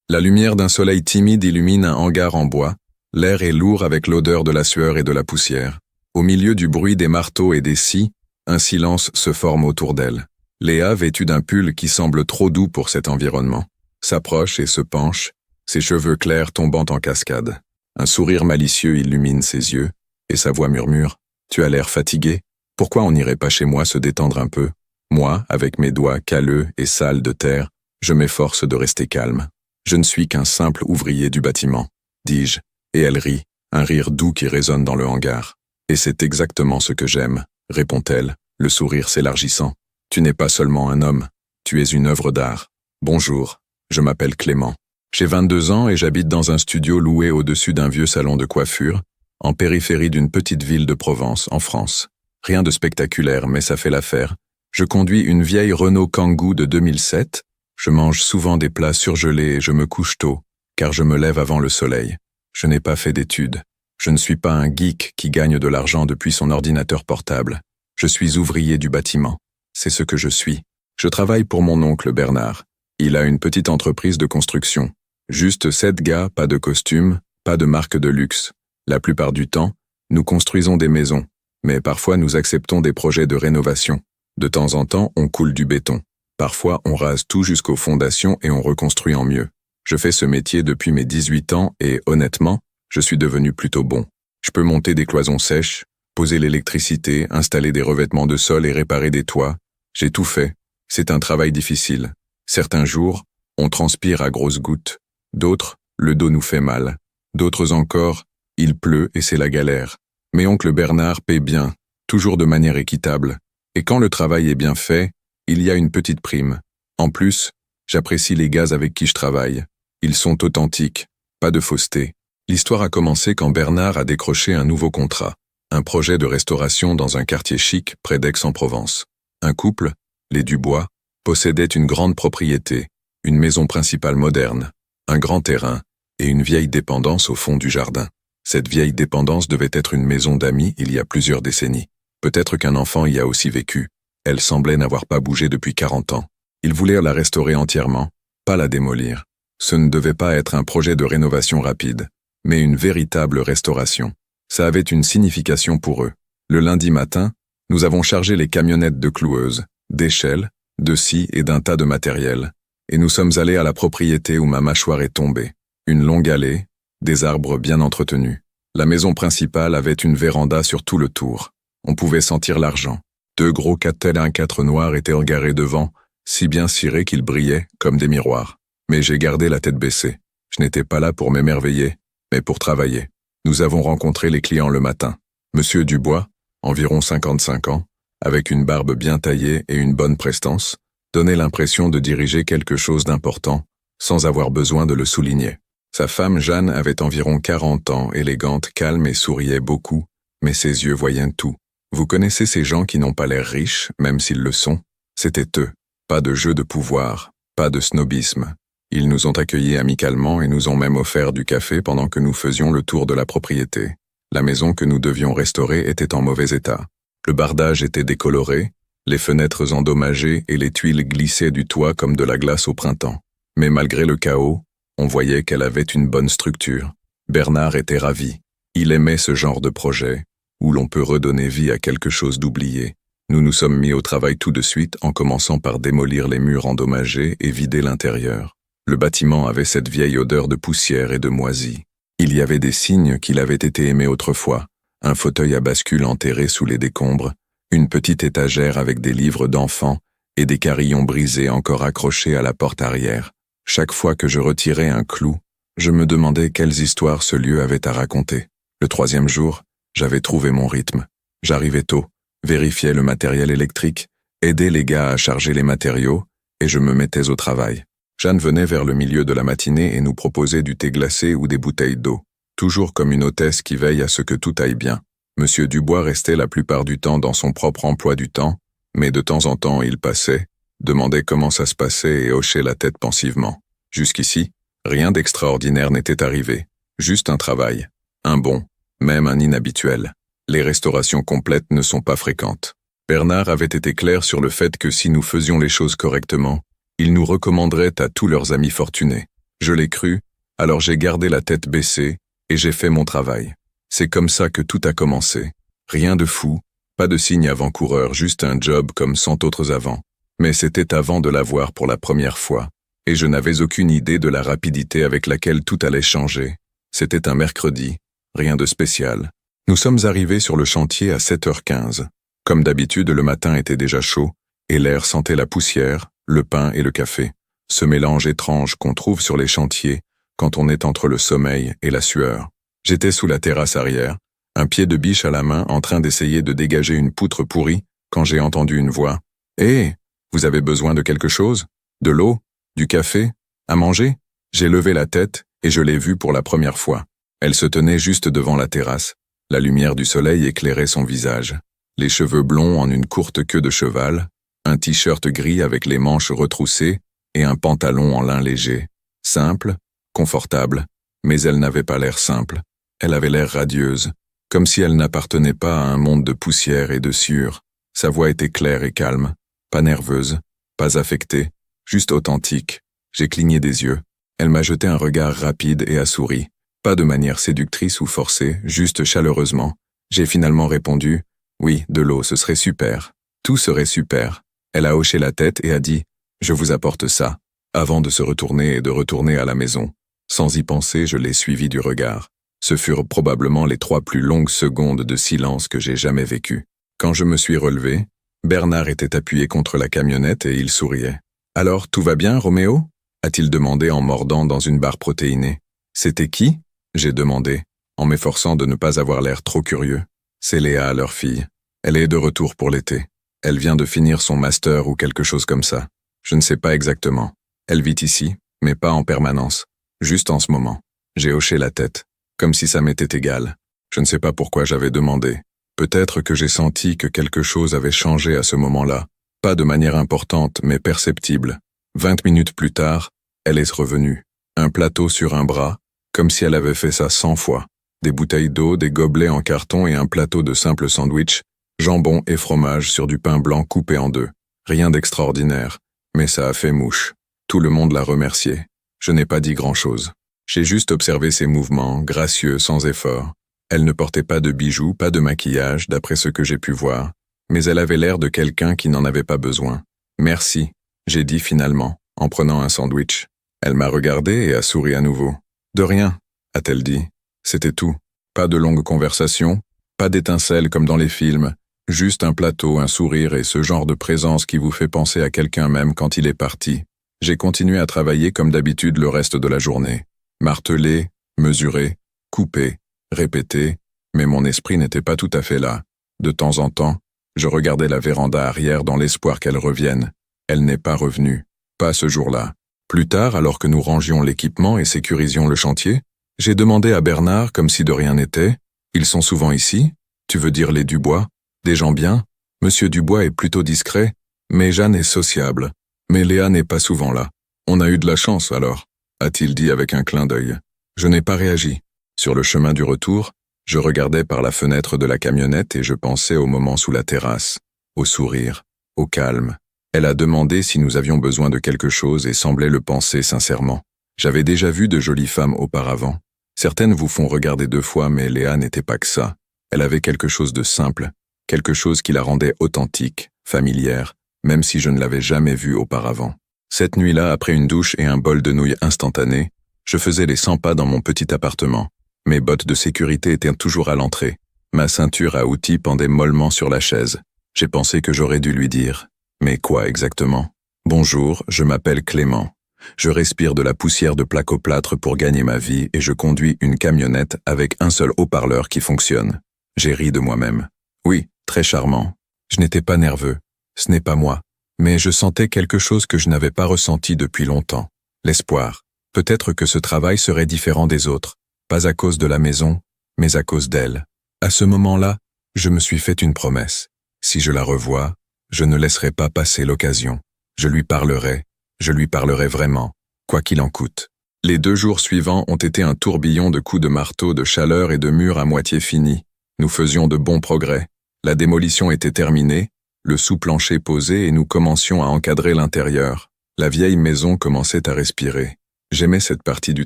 La lumière d'un soleil timide illumine un hangar en bois. L'air est lourd avec l'odeur de la sueur et de la poussière. Au milieu du bruit des marteaux et des scies, un silence se forme autour d'elle. Léa, vêtue d'un pull qui semble trop doux pour cet environnement, s'approche et se penche, ses cheveux clairs tombant en cascade. Un sourire malicieux illumine ses yeux, et sa voix murmure « Tu as l'air fatigué? Pourquoi on n'irait pas chez moi se détendre un peu ?» Moi, avec mes doigts calleux et sales de terre, je m'efforce de rester calme. Je ne suis qu'un simple ouvrier du bâtiment, dis-je, et elle rit, un rire doux qui résonne dans le hangar. Et c'est exactement ce que j'aime, répond-elle, le sourire s'élargissant. Tu n'es pas seulement un homme, tu es une œuvre d'art. Bonjour, je m'appelle Clément. J'ai 22 ans et j'habite dans un studio loué au-dessus d'un vieux salon de coiffure, en périphérie d'une petite ville de Provence, en France. Rien de spectaculaire, mais ça fait l'affaire. Je conduis une vieille Renault Kangoo de 2007, je mange souvent des plats surgelés et je me couche tôt, car je me lève avant le soleil. Je n'ai pas fait d'études. Je ne suis pas un geek qui gagne de l'argent depuis son ordinateur portable. Je suis ouvrier du bâtiment. C'est ce que je suis. Je travaille pour mon oncle Bernard. Il a une petite entreprise de construction. Juste 7 gars, pas de costume, pas de marque de luxe. La plupart du temps, nous construisons des maisons, mais parfois nous acceptons des projets de rénovation. De temps en temps, on coule du béton. Parfois, on rase tout jusqu'aux fondations et on reconstruit en mieux. Je fais ce métier depuis mes 18 ans et, honnêtement, je suis devenu plutôt bon. Je peux monter des cloisons sèches, poser l'électricité, installer des revêtements de sol et réparer des toits. J'ai tout fait. C'est un travail difficile. Certains jours, on transpire à grosses gouttes. D'autres, le dos nous fait mal. D'autres encore, il pleut et c'est la galère. Mais oncle Bernard paie bien, toujours de manière équitable. Et quand le travail est bien fait, il y a une petite prime. En plus, j'apprécie les gars avec qui je travaille. Ils sont authentiques, pas de fausseté. L'histoire a commencé quand Bernard a décroché un nouveau contrat, un projet de restauration dans un quartier chic près d'Aix-en-Provence. Un couple, les Dubois, possédait une grande propriété, une maison principale moderne, un grand terrain et une vieille dépendance au fond du jardin. Cette vieille dépendance devait être une maison d'amis il y a plusieurs décennies. Peut-être qu'un enfant y a aussi vécu. Elle semblait n'avoir pas bougé depuis 40 ans. Ils voulaient la restaurer entièrement, pas la démolir. Ce ne devait pas être un projet de rénovation rapide, mais une véritable restauration. Ça avait une signification pour eux. Le lundi matin, nous avons chargé les camionnettes de cloueuses, d'échelles, de scies et d'un tas de matériel, et nous sommes allés à la propriété où ma mâchoire est tombée. Une longue allée, des arbres bien entretenus. La maison principale avait une véranda sur tout le tour. On pouvait sentir l'argent. 2 gros 4x4 noirs étaient garés devant, si bien cirés qu'ils brillaient comme des miroirs. Mais j'ai gardé la tête baissée. Je n'étais pas là pour m'émerveiller, mais pour travailler. Nous avons rencontré les clients le matin. Monsieur Dubois, environ 55 ans, avec une barbe bien taillée et une bonne prestance, donnait l'impression de diriger quelque chose d'important, sans avoir besoin de le souligner. Sa femme Jeanne avait environ 40 ans, élégante, calme et souriait beaucoup, mais ses yeux voyaient tout. Vous connaissez ces gens qui n'ont pas l'air riches, même s'ils le sont? C'était eux. Pas de jeu de pouvoir, pas de snobisme. Ils nous ont accueillis amicalement et nous ont même offert du café pendant que nous faisions le tour de la propriété. La maison que nous devions restaurer était en mauvais état. Le bardage était décoloré, les fenêtres endommagées et les tuiles glissaient du toit comme de la glace au printemps. Mais malgré le chaos, on voyait qu'elle avait une bonne structure. Bernard était ravi. Il aimait ce genre de projet, où l'on peut redonner vie à quelque chose d'oublié. Nous nous sommes mis au travail tout de suite en commençant par démolir les murs endommagés et vider l'intérieur. Le bâtiment avait cette vieille odeur de poussière et de moisie. Il y avait des signes qu'il avait été aimé autrefois, un fauteuil à bascule enterré sous les décombres, une petite étagère avec des livres d'enfants et des carillons brisés encore accrochés à la porte arrière. Chaque fois que je retirais un clou, je me demandais quelles histoires ce lieu avait à raconter. Le 3e jour, j'avais trouvé mon rythme. J'arrivais tôt, vérifiais le matériel électrique, aidais les gars à charger les matériaux, et je me mettais au travail. Jeanne venait vers le milieu de la matinée et nous proposait du thé glacé ou des bouteilles d'eau, toujours comme une hôtesse qui veille à ce que tout aille bien. Monsieur Dubois restait la plupart du temps dans son propre emploi du temps, mais de temps en temps il passait, demandait comment ça se passait et hochait la tête pensivement. Jusqu'ici, rien d'extraordinaire n'était arrivé, juste un travail, un bon, même un inhabituel. Les restaurations complètes ne sont pas fréquentes. Bernard avait été clair sur le fait que si nous faisions les choses correctement, il nous recommanderait à tous leurs amis fortunés. Je l'ai cru, alors j'ai gardé la tête baissée, et j'ai fait mon travail. C'est comme ça que tout a commencé. Rien de fou, pas de signe avant-coureur, juste un job comme 100 autres avant. Mais c'était avant de la voir pour la première fois, et je n'avais aucune idée de la rapidité avec laquelle tout allait changer. C'était un mercredi, rien de spécial. Nous sommes arrivés sur le chantier à 7h15. Comme d'habitude, le matin était déjà chaud, et l'air sentait la poussière, le pain et le café. Ce mélange étrange qu'on trouve sur les chantiers quand on est entre le sommeil et la sueur. J'étais sous la terrasse arrière, un pied de biche à la main en train d'essayer de dégager une poutre pourrie, quand j'ai entendu une voix. « Hé, vous avez besoin de quelque chose? De l'eau? Du café? À manger ?» J'ai levé la tête et je l'ai vue pour la première fois. Elle se tenait juste devant la terrasse. La lumière du soleil éclairait son visage. Les cheveux blonds en une courte queue de cheval, un t-shirt gris avec les manches retroussées et un pantalon en lin léger. Simple, confortable, mais elle n'avait pas l'air simple. Elle avait l'air radieuse, comme si elle n'appartenait pas à un monde de poussière et de sueur. Sa voix était claire et calme, pas nerveuse, pas affectée, juste authentique. J'ai cligné des yeux. Elle m'a jeté un regard rapide et a souri. Pas de manière séductrice ou forcée, juste chaleureusement. J'ai finalement répondu « Oui, de l'eau, ce serait super. Tout serait super. » Elle a hoché la tête et a dit « Je vous apporte ça », avant de se retourner et de retourner à la maison. Sans y penser, je l'ai suivi du regard. Ce furent probablement les 3 plus longues secondes de silence que j'ai jamais vécues. Quand je me suis relevé, Bernard était appuyé contre la camionnette et il souriait. « Alors, tout va bien, Roméo ?» a-t-il demandé en mordant dans une barre protéinée. « C'était qui ?» j'ai demandé, en m'efforçant de ne pas avoir l'air trop curieux. « C'est Léa, leur fille. Elle est de retour pour l'été. Elle vient de finir son master ou quelque chose comme ça. Je ne sais pas exactement. Elle vit ici, mais pas en permanence. Juste en ce moment. » J'ai hoché la tête, comme si ça m'était égal. Je ne sais pas pourquoi j'avais demandé. Peut-être que j'ai senti que quelque chose avait changé à ce moment-là. Pas de manière importante, mais perceptible. 20 minutes plus tard, elle est revenue. Un plateau sur un bras, comme si elle avait fait ça 100 fois. Des bouteilles d'eau, des gobelets en carton et un plateau de simples sandwichs, jambon et fromage sur du pain blanc coupé en 2. Rien d'extraordinaire, mais ça a fait mouche. Tout le monde l'a remercié. Je n'ai pas dit grand-chose. J'ai juste observé ses mouvements, gracieux, sans effort. Elle ne portait pas de bijoux, pas de maquillage, d'après ce que j'ai pu voir, mais elle avait l'air de quelqu'un qui n'en avait pas besoin. « Merci », j'ai dit finalement, en prenant un sandwich. Elle m'a regardé et a souri à nouveau. « De rien », a-t-elle dit. C'était tout. Pas de longue conversation, pas d'étincelles comme dans les films, juste un plateau, un sourire et ce genre de présence qui vous fait penser à quelqu'un même quand il est parti. J'ai continué à travailler comme d'habitude le reste de la journée. Marteler, mesurer, couper, répéter, mais mon esprit n'était pas tout à fait là. De temps en temps, je regardais la véranda arrière dans l'espoir qu'elle revienne. Elle n'est pas revenue. Pas ce jour-là. Plus tard, alors que nous rangions l'équipement et sécurisions le chantier, j'ai demandé à Bernard comme si de rien n'était. « Ils sont souvent ici? Tu veux dire les Dubois? Des gens bien? Monsieur Dubois est plutôt discret, mais Jeanne est sociable. Mais Léa n'est pas souvent là. On a eu de la chance alors, a-t-il dit avec un clin d'œil. Je n'ai pas réagi. Sur le chemin du retour, je regardais par la fenêtre de la camionnette et je pensais au moment sous la terrasse, au sourire, au calme. Elle a demandé si nous avions besoin de quelque chose et semblait le penser sincèrement. J'avais déjà vu de jolies femmes auparavant. Certaines vous font regarder 2 fois, mais Léa n'était pas que ça. Elle avait quelque chose de simple, quelque chose qui la rendait authentique, familière, même si je ne l'avais jamais vue auparavant. Cette nuit-là, après une douche et un bol de nouilles instantanées, je faisais les 100 pas dans mon petit appartement. Mes bottes de sécurité étaient toujours à l'entrée. Ma ceinture à outils pendait mollement sur la chaise. J'ai pensé que j'aurais dû lui dire. Mais quoi exactement? Bonjour, je m'appelle Clément. Je respire de la poussière de plaque-au-plâtre pour gagner ma vie et je conduis une camionnette avec un seul haut-parleur qui fonctionne. J'ai ri de moi-même. Oui, très charmant. Je n'étais pas nerveux. Ce n'est pas moi. Mais je sentais quelque chose que je n'avais pas ressenti depuis longtemps. L'espoir. Peut-être que ce travail serait différent des autres. Pas à cause de la maison, mais à cause d'elle. À ce moment-là, je me suis fait une promesse. Si je la revois, je ne laisserai pas passer l'occasion. Je lui parlerai vraiment, quoi qu'il en coûte. Les 2 jours suivants ont été un tourbillon de coups de marteau, de chaleur et de murs à moitié finis. Nous faisions de bons progrès. La démolition était terminée, le sous-plancher posé et nous commencions à encadrer l'intérieur. La vieille maison commençait à respirer. J'aimais cette partie du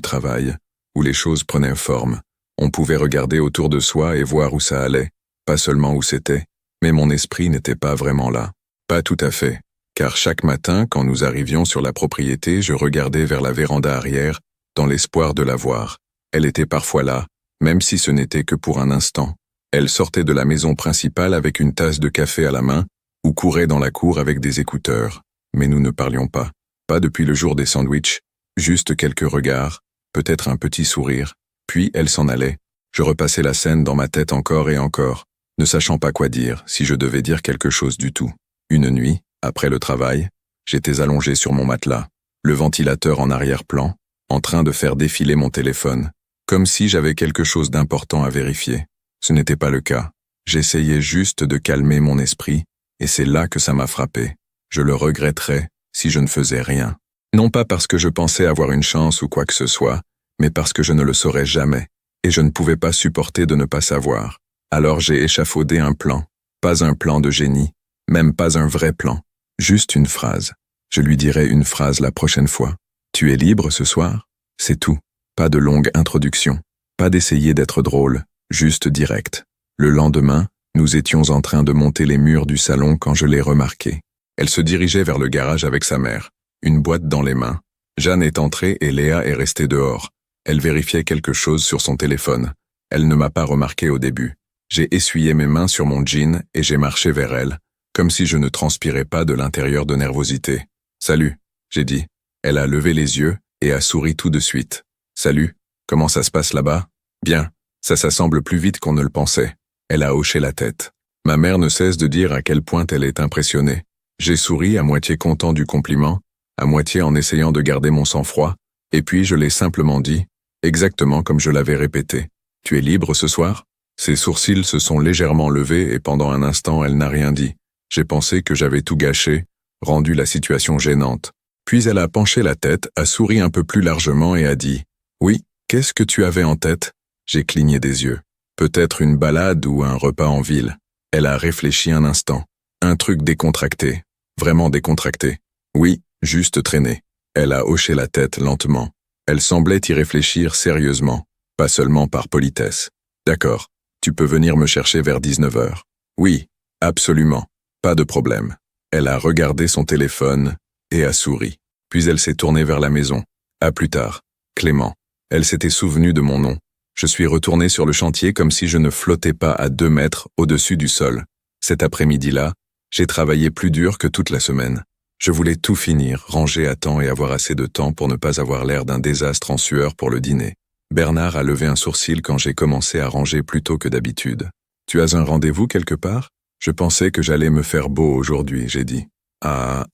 travail, où les choses prenaient forme. On pouvait regarder autour de soi et voir où ça allait, pas seulement où c'était, mais mon esprit n'était pas vraiment là. Pas tout à fait, car chaque matin, quand nous arrivions sur la propriété, je regardais vers la véranda arrière, dans l'espoir de la voir. Elle était parfois là, même si ce n'était que pour un instant. Elle sortait de la maison principale avec une tasse de café à la main, ou courait dans la cour avec des écouteurs. Mais nous ne parlions pas. Pas depuis le jour des sandwichs, juste quelques regards, peut-être un petit sourire. Puis elle s'en allait. Je repassais la scène dans ma tête encore et encore, ne sachant pas quoi dire, si je devais dire quelque chose du tout. Une nuit, après le travail, j'étais allongé sur mon matelas, le ventilateur en arrière-plan, en train de faire défiler mon téléphone, comme si j'avais quelque chose d'important à vérifier. Ce n'était pas le cas. J'essayais juste de calmer mon esprit, et c'est là que ça m'a frappé. Je le regretterais si je ne faisais rien. Non pas parce que je pensais avoir une chance ou quoi que ce soit, mais parce que je ne le saurais jamais, et je ne pouvais pas supporter de ne pas savoir. Alors j'ai échafaudé un plan, pas un plan de génie, même pas un vrai plan, juste une phrase. Je lui dirai une phrase la prochaine fois. Tu es libre ce soir? C'est tout. Pas de longue introduction, pas d'essayer d'être drôle, juste direct. Le lendemain, nous étions en train de monter les murs du salon quand je l'ai remarquée. Elle se dirigeait vers le garage avec sa mère, une boîte dans les mains. Jeanne est entrée et Léa est restée dehors. Elle vérifiait quelque chose sur son téléphone. Elle ne m'a pas remarqué au début. J'ai essuyé mes mains sur mon jean et j'ai marché vers elle, comme si je ne transpirais pas de l'intérieur de nervosité. « Salut », j'ai dit. Elle a levé les yeux et a souri tout de suite. « Salut, comment ça se passe là-bas ?»« Bien, ça s'assemble plus vite qu'on ne le pensait. » Elle a hoché la tête. Ma mère ne cesse de dire à quel point elle est impressionnée. J'ai souri à moitié content du compliment, à moitié en essayant de garder mon sang-froid, et puis je l'ai simplement dit, exactement comme je l'avais répété. « Tu es libre ce soir ?» Ses sourcils se sont légèrement levés et pendant un instant elle n'a rien dit. J'ai pensé que j'avais tout gâché, rendu la situation gênante. Puis elle a penché la tête, a souri un peu plus largement et a dit « Oui, qu'est-ce que tu avais en tête ?» J'ai cligné des yeux. Peut-être une balade ou un repas en ville. Elle a réfléchi un instant. Un truc décontracté. Vraiment décontracté. Oui, juste traîner. Elle a hoché la tête lentement. Elle semblait y réfléchir sérieusement, pas seulement par politesse. D'accord, tu peux venir me chercher vers 19h. Oui, absolument, pas de problème. Elle a regardé son téléphone et a souri. Puis elle s'est tournée vers la maison. À plus tard, Clément. Elle s'était souvenue de mon nom. Je suis retourné sur le chantier comme si je ne flottais pas à 2 mètres au-dessus du sol. Cet après-midi-là, j'ai travaillé plus dur que toute la semaine. Je voulais tout finir, ranger à temps et avoir assez de temps pour ne pas avoir l'air d'un désastre en sueur pour le dîner. Bernard a levé un sourcil quand j'ai commencé à ranger plus tôt que d'habitude. « Tu as un rendez-vous quelque part ?» Je pensais que j'allais me faire beau aujourd'hui, j'ai dit. « Ah,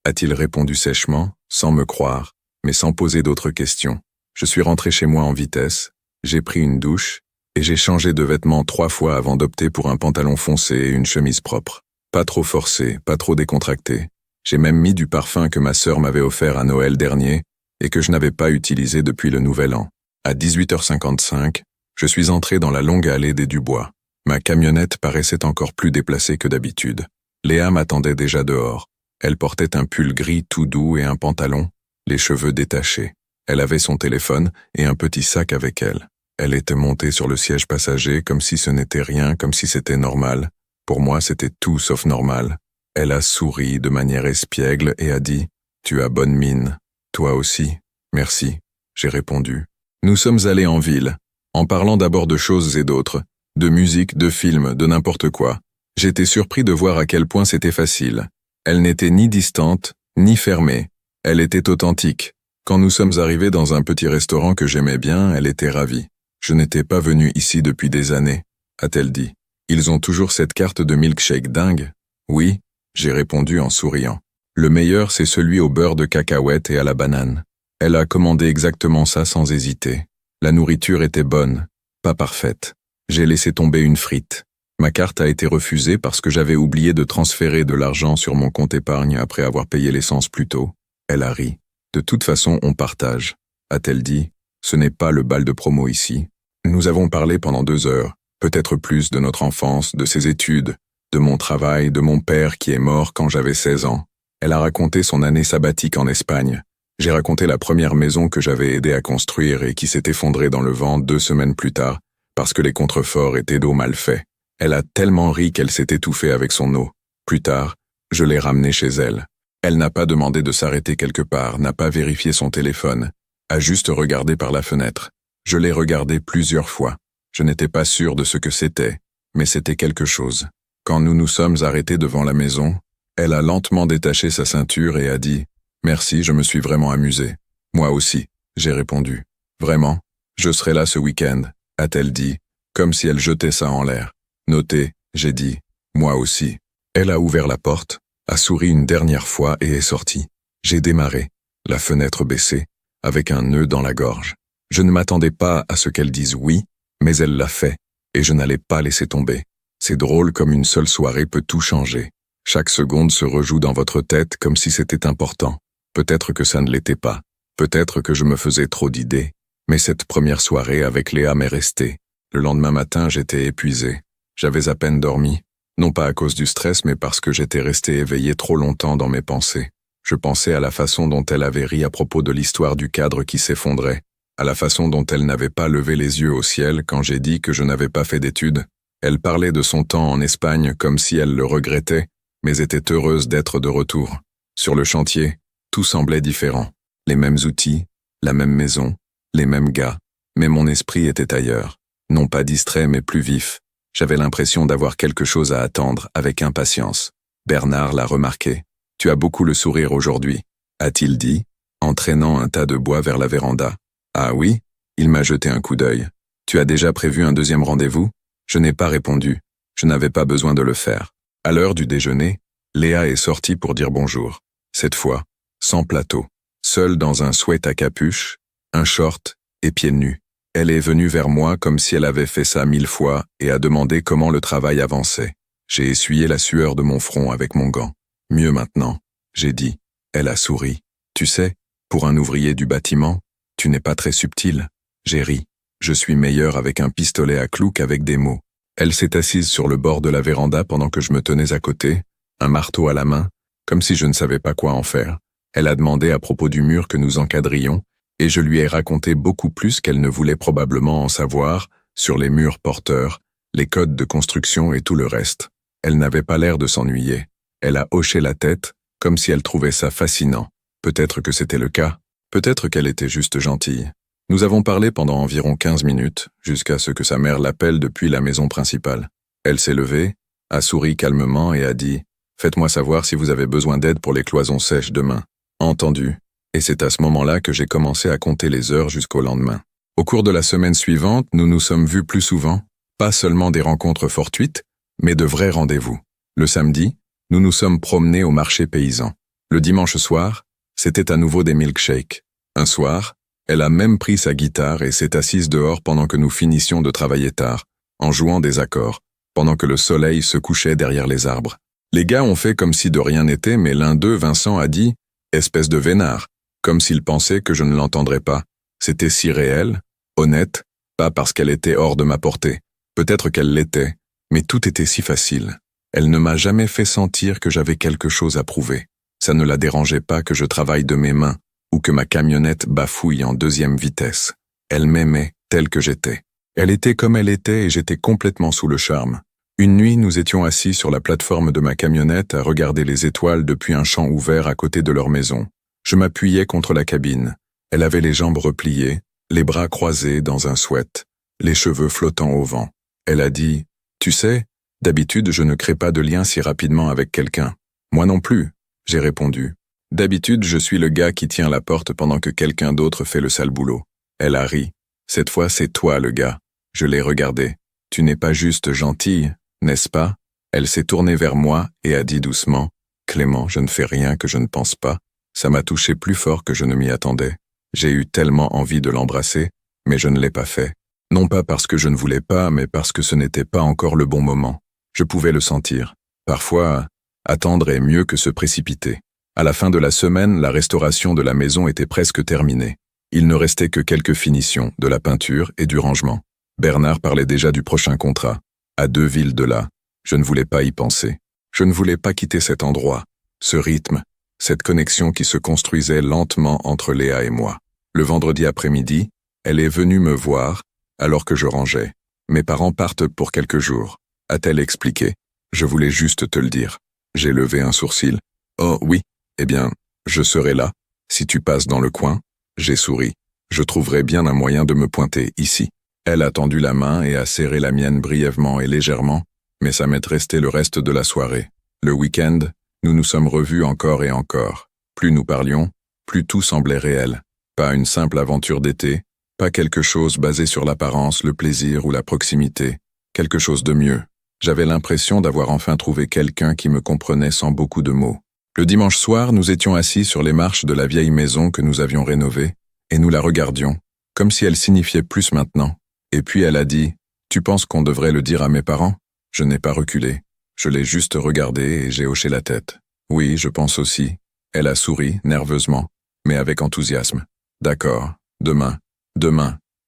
a-t-il répondu sèchement, sans me croire, mais sans poser d'autres questions. Je suis rentré chez moi en vitesse, j'ai pris une douche, et j'ai changé de vêtements 3 fois avant d'opter pour un pantalon foncé et une chemise propre. Pas trop forcé, pas trop décontracté. J'ai même mis du parfum que ma sœur m'avait offert à Noël dernier et que je n'avais pas utilisé depuis le Nouvel An. À 18h55, je suis entré dans la longue allée des Dubois. Ma camionnette paraissait encore plus déplacée que d'habitude. Léa m'attendait déjà dehors. Elle portait un pull gris tout doux et un pantalon, les cheveux détachés. Elle avait son téléphone et un petit sac avec elle. Elle était montée sur le siège passager comme si ce n'était rien, comme si c'était normal. Pour moi, c'était tout sauf normal. Elle a souri de manière espiègle et a dit « Tu as bonne mine. Toi aussi. Merci. » J'ai répondu. Nous sommes allés en ville, en parlant d'abord de choses et d'autres, de musique, de films, de n'importe quoi. J'étais surpris de voir à quel point c'était facile. Elle n'était ni distante, ni fermée. Elle était authentique. Quand nous sommes arrivés dans un petit restaurant que j'aimais bien, elle était ravie. « Je n'étais pas venu ici depuis des années », a-t-elle dit. « Ils ont toujours cette carte de milkshake dingue ?» « Oui », j'ai répondu en souriant. « Le meilleur, c'est celui au beurre de cacahuète et à la banane. » Elle a commandé exactement ça sans hésiter. La nourriture était bonne, pas parfaite. J'ai laissé tomber une frite. Ma carte a été refusée parce que j'avais oublié de transférer de l'argent sur mon compte épargne après avoir payé l'essence plus tôt. Elle a ri. « De toute façon, on partage », a-t-elle dit. « Ce n'est pas le bal de promo ici. » Nous avons parlé pendant 2 heures, peut-être plus, de notre enfance, de ses études, de mon travail, de mon père qui est mort quand j'avais 16 ans. Elle a raconté son année sabbatique en Espagne, J'ai raconté la première maison que j'avais aidé à construire et qui s'est effondrée dans le vent 2 semaines plus tard, parce que les contreforts étaient d'eau mal faits. Elle a tellement ri qu'elle s'est étouffée avec son eau. Plus tard, je l'ai ramenée chez elle. Elle n'a pas demandé de s'arrêter quelque part, n'a pas vérifié son téléphone, a juste regardé par la fenêtre. Je l'ai regardée plusieurs fois. Je n'étais pas sûr de ce que c'était, mais c'était quelque chose. Quand nous nous sommes arrêtés devant la maison, elle a lentement détaché sa ceinture et a dit « Merci, je me suis vraiment amusée. »« Moi aussi », j'ai répondu. « Vraiment, je serai là ce week-end », a-t-elle dit, comme si elle jetait ça en l'air. Notez, j'ai dit « Moi aussi ». Elle a ouvert la porte, a souri une dernière fois et est sortie. J'ai démarré, la fenêtre baissée, avec un nœud dans la gorge. Je ne m'attendais pas à ce qu'elle dise oui, mais elle l'a fait, et je n'allais pas laisser tomber. C'est drôle comme une seule soirée peut tout changer. Chaque seconde se rejoue dans votre tête comme si c'était important. Peut-être que ça ne l'était pas. Peut-être que je me faisais trop d'idées. Mais cette première soirée avec Léa m'est restée. Le lendemain matin, j'étais épuisé. J'avais à peine dormi. Non pas à cause du stress, mais parce que j'étais resté éveillé trop longtemps dans mes pensées. Je pensais à la façon dont elle avait ri à propos de l'histoire du cadre qui s'effondrait, à la façon dont elle n'avait pas levé les yeux au ciel quand j'ai dit que je n'avais pas fait d'études. Elle parlait de son temps en Espagne comme si elle le regrettait, mais était heureuse d'être de retour. Sur le chantier, tout semblait différent. Les mêmes outils, la même maison, les mêmes gars, mais mon esprit était ailleurs. Non pas distrait, mais plus vif. J'avais l'impression d'avoir quelque chose à attendre avec impatience. Bernard l'a remarqué. « Tu as beaucoup le sourire aujourd'hui », a-t-il dit, en traînant un tas de bois vers la véranda. « Ah oui ?» Il m'a jeté un coup d'œil. « Tu as déjà prévu un deuxième rendez-vous ?» Je n'ai pas répondu. Je n'avais pas besoin de le faire. À l'heure du déjeuner, Léa est sortie pour dire bonjour. Cette fois, sans plateau, seule dans un sweat à capuche, un short et pieds nus. Elle est venue vers moi comme si elle avait fait ça 1000 fois et a demandé comment le travail avançait. J'ai essuyé la sueur de mon front avec mon gant. Mieux maintenant, j'ai dit. Elle a souri. Tu sais, pour un ouvrier du bâtiment, tu n'es pas très subtil. J'ai ri. Je suis meilleur avec un pistolet à clous qu'avec des mots. Elle s'est assise sur le bord de la véranda pendant que je me tenais à côté, un marteau à la main, comme si je ne savais pas quoi en faire. Elle a demandé à propos du mur que nous encadrions, et je lui ai raconté beaucoup plus qu'elle ne voulait probablement en savoir, sur les murs porteurs, les codes de construction et tout le reste. Elle n'avait pas l'air de s'ennuyer. Elle a hoché la tête, comme si elle trouvait ça fascinant. Peut-être que c'était le cas, peut-être qu'elle était juste gentille. Nous avons parlé pendant environ 15 minutes, jusqu'à ce que sa mère l'appelle depuis la maison principale. Elle s'est levée, a souri calmement et a dit « Faites-moi savoir si vous avez besoin d'aide pour les cloisons sèches demain. » Entendu. Et c'est à ce moment-là que j'ai commencé à compter les heures jusqu'au lendemain. Au cours de la semaine suivante, nous nous sommes vus plus souvent, pas seulement des rencontres fortuites, mais de vrais rendez-vous. Le samedi, nous nous sommes promenés au marché paysan. Le dimanche soir, c'était à nouveau des milkshakes. Un soir, elle a même pris sa guitare et s'est assise dehors pendant que nous finissions de travailler tard, en jouant des accords, pendant que le soleil se couchait derrière les arbres. Les gars ont fait comme si de rien n'était, mais l'un d'eux, Vincent, a dit « Espèce de vénard », comme s'il pensait que je ne l'entendrais pas. C'était si réel, honnête, pas parce qu'elle était hors de ma portée. Peut-être qu'elle l'était, mais tout était si facile. Elle ne m'a jamais fait sentir que j'avais quelque chose à prouver. Ça ne la dérangeait pas que je travaille de mes mains, ou que ma camionnette bafouille en 2e vitesse. Elle m'aimait telle que j'étais. Elle était comme elle était et j'étais complètement sous le charme. Une nuit, nous étions assis sur la plateforme de ma camionnette à regarder les étoiles depuis un champ ouvert à côté de leur maison. Je m'appuyais contre la cabine. Elle avait les jambes repliées, les bras croisés dans un sweat, les cheveux flottant au vent. Elle a dit « Tu sais, d'habitude je ne crée pas de lien si rapidement avec quelqu'un. Moi non plus », j'ai répondu. D'habitude, je suis le gars qui tient la porte pendant que quelqu'un d'autre fait le sale boulot. Elle a ri. Cette fois, c'est toi le gars. Je l'ai regardé. Tu n'es pas juste gentille, n'est-ce pas? Elle s'est tournée vers moi et a dit doucement, « Clément, je ne fais rien que je ne pense pas. » Ça m'a touché plus fort que je ne m'y attendais. J'ai eu tellement envie de l'embrasser, mais je ne l'ai pas fait. Non pas parce que je ne voulais pas, mais parce que ce n'était pas encore le bon moment. Je pouvais le sentir. Parfois, attendre est mieux que se précipiter. À la fin de la semaine, la restauration de la maison était presque terminée. Il ne restait que quelques finitions, de la peinture et du rangement. Bernard parlait déjà du prochain contrat. À 2 villes de là. Je ne voulais pas y penser. Je ne voulais pas quitter cet endroit, ce rythme, cette connexion qui se construisait lentement entre Léa et moi. Le vendredi après-midi, elle est venue me voir, alors que je rangeais. Mes parents partent pour quelques jours, a-t-elle expliqué. Je voulais juste te le dire. J'ai levé un sourcil. Oh oui, eh bien, je serai là. Si tu passes dans le coin, j'ai souri. Je trouverai bien un moyen de me pointer ici. Elle a tendu la main et a serré la mienne brièvement et légèrement, mais ça m'est resté le reste de la soirée. Le week-end, nous nous sommes revus encore et encore. Plus nous parlions, plus tout semblait réel. Pas une simple aventure d'été, pas quelque chose basé sur l'apparence, le plaisir ou la proximité. Quelque chose de mieux. J'avais l'impression d'avoir enfin trouvé quelqu'un qui me comprenait sans beaucoup de mots. Le dimanche soir, nous étions assis sur les marches de la vieille maison que nous avions rénovée, et nous la regardions, comme si elle signifiait plus maintenant. Et puis elle a dit « Tu penses qu'on devrait le dire à mes parents ?» Je n'ai pas reculé. Je l'ai juste regardé et j'ai hoché la tête. « Oui, je pense aussi. » Elle a souri, nerveusement, mais avec enthousiasme. « D'accord, demain.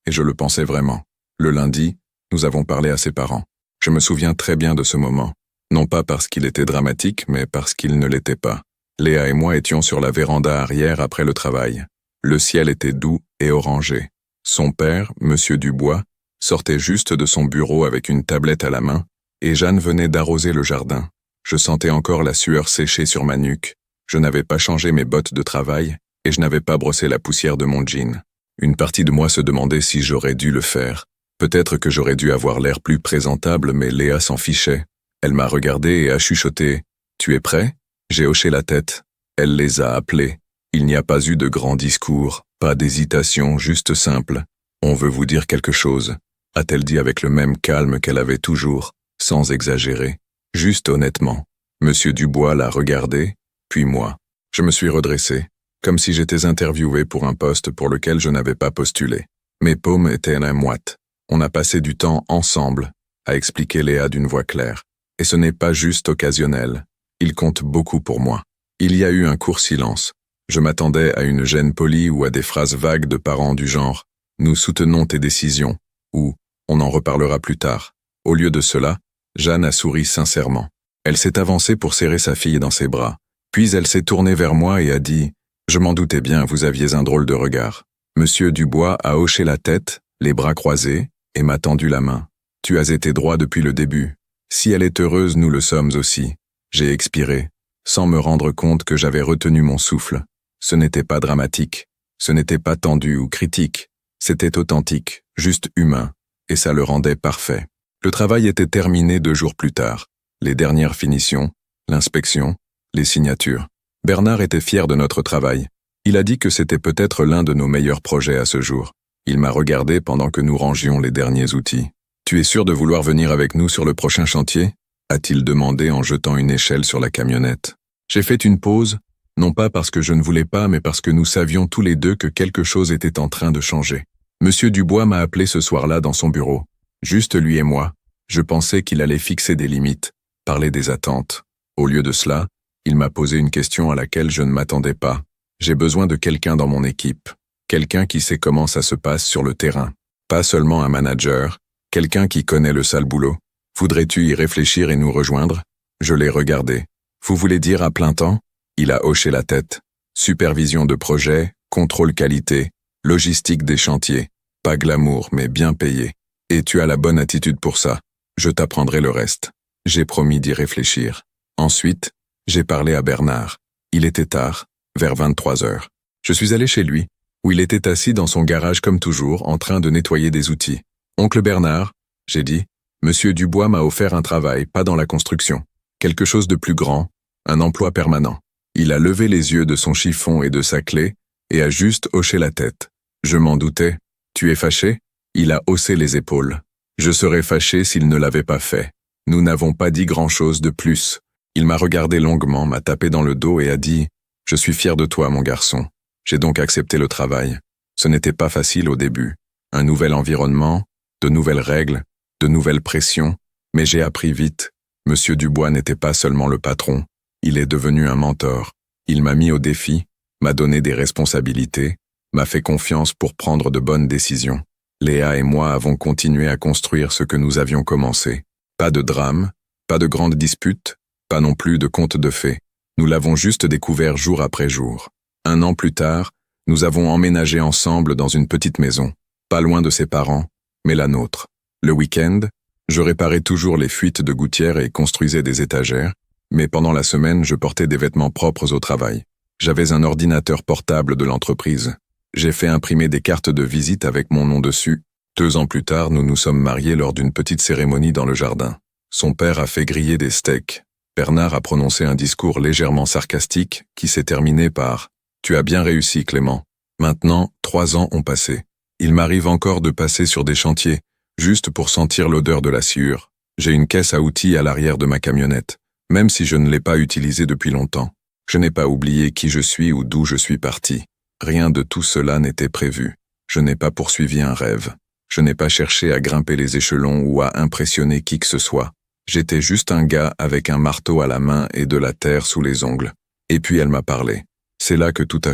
Et je le pensais vraiment. Le lundi, nous avons parlé à ses parents. Je me souviens très bien de ce moment. Non pas parce qu'il était dramatique, mais parce qu'il ne l'était pas. Léa et moi étions sur la véranda arrière après le travail. Le ciel était doux et orangé. Son père, Monsieur Dubois, sortait juste de son bureau avec une tablette à la main, et Jeanne venait d'arroser le jardin. Je sentais encore la sueur sécher sur ma nuque. Je n'avais pas changé mes bottes de travail, et je n'avais pas brossé la poussière de mon jean. Une partie de moi se demandait si j'aurais dû le faire. Peut-être que j'aurais dû avoir l'air plus présentable, mais Léa s'en fichait. Elle m'a regardé et a chuchoté « Tu es prêt ?» J'ai hoché la tête. Elle les a appelés. Il n'y a pas eu de grand discours, pas d'hésitation, juste simple. « On veut vous dire quelque chose », a-t-elle dit avec le même calme qu'elle avait toujours, sans exagérer, juste honnêtement. Monsieur Dubois l'a regardé, puis moi. Je me suis redressé, comme si j'étais interviewé pour un poste pour lequel je n'avais pas postulé. Mes paumes étaient moites. On a passé du temps ensemble, a expliqué Léa d'une voix claire. Et ce n'est pas juste occasionnel. Il compte beaucoup pour moi. Il y a eu un court silence. Je m'attendais à une gêne polie ou à des phrases vagues de parents du genre « Nous soutenons tes décisions » ou « On en reparlera plus tard ». Au lieu de cela, Jeanne a souri sincèrement. Elle s'est avancée pour serrer sa fille dans ses bras. Puis elle s'est tournée vers moi et a dit « Je m'en doutais bien, vous aviez un drôle de regard ». Monsieur Dubois a hoché la tête, les bras croisés, et m'a tendu la main. « Tu as été droit depuis le début. Si elle est heureuse, nous le sommes aussi. » J'ai expiré, sans me rendre compte que j'avais retenu mon souffle. Ce n'était pas dramatique, ce n'était pas tendu ou critique, c'était authentique, juste humain, et ça le rendait parfait. Le travail était terminé 2 jours plus tard. Les dernières finitions, l'inspection, les signatures. Bernard était fier de notre travail. Il a dit que c'était peut-être l'un de nos meilleurs projets à ce jour. Il m'a regardé pendant que nous rangions les derniers outils. « Tu es sûr de vouloir venir avec nous sur le prochain chantier ?» a-t-il demandé en jetant une échelle sur la camionnette. J'ai fait une pause, non pas parce que je ne voulais pas, mais parce que nous savions tous les deux que quelque chose était en train de changer. Monsieur Dubois m'a appelé ce soir-là dans son bureau. Juste lui et moi. Je pensais qu'il allait fixer des limites, parler des attentes. Au lieu de cela, il m'a posé une question à laquelle je ne m'attendais pas. J'ai besoin de quelqu'un dans mon équipe. Quelqu'un qui sait comment ça se passe sur le terrain. Pas seulement un manager, quelqu'un qui connaît le sale boulot. Voudrais-tu y réfléchir et nous rejoindre? Je l'ai regardé. Vous voulez dire à plein temps? Il a hoché la tête. Supervision de projet, contrôle qualité, logistique des chantiers. Pas glamour, mais bien payé. Et tu as la bonne attitude pour ça. Je t'apprendrai le reste. J'ai promis d'y réfléchir. Ensuite, j'ai parlé à Bernard. Il était tard, vers 23 heures. Je suis allé chez lui, où il était assis dans son garage comme toujours, en train de nettoyer des outils. « Oncle Bernard », j'ai dit, « Monsieur Dubois m'a offert un travail, pas dans la construction. Quelque chose de plus grand, un emploi permanent. » Il a levé les yeux de son chiffon et de sa clé, et a juste hoché la tête. Je m'en doutais. « Tu es fâché ?» Il a haussé les épaules. Je serais fâché s'il ne l'avait pas fait. Nous n'avons pas dit grand-chose de plus. Il m'a regardé longuement, m'a tapé dans le dos et a dit « Je suis fier de toi, mon garçon. » J'ai donc accepté le travail. Ce n'était pas facile au début. Un nouvel environnement, de nouvelles règles, de nouvelles pressions, mais j'ai appris vite. Monsieur Dubois n'était pas seulement le patron, il est devenu un mentor. Il m'a mis au défi, m'a donné des responsabilités, m'a fait confiance pour prendre de bonnes décisions. Léa et moi avons continué à construire ce que nous avions commencé. Pas de drame, pas de grandes disputes, pas non plus de contes de fées. Nous l'avons juste découvert jour après jour. 1 an plus tard, nous avons emménagé ensemble dans une petite maison, pas loin de ses parents, mais la nôtre. Le week-end, je réparais toujours les fuites de gouttières et construisais des étagères, mais pendant la semaine, je portais des vêtements propres au travail. J'avais un ordinateur portable de l'entreprise. J'ai fait imprimer des cartes de visite avec mon nom dessus. 2 ans plus tard, nous nous sommes mariés lors d'une petite cérémonie dans le jardin. Son père a fait griller des steaks. Bernard a prononcé un discours légèrement sarcastique qui s'est terminé par « Tu as bien réussi, Clément. » Maintenant, 3 ans ont passé. Il m'arrive encore de passer sur des chantiers, juste pour sentir l'odeur de la sciure. J'ai une caisse à outils à l'arrière de ma camionnette, même si je ne l'ai pas utilisée depuis longtemps. Je n'ai pas oublié qui je suis ou d'où je suis parti. Rien de tout cela n'était prévu. Je n'ai pas poursuivi un rêve. Je n'ai pas cherché à grimper les échelons ou à impressionner qui que ce soit. J'étais juste un gars avec un marteau à la main et de la terre sous les ongles. Et puis elle m'a parlé. C'est là que tout a changé.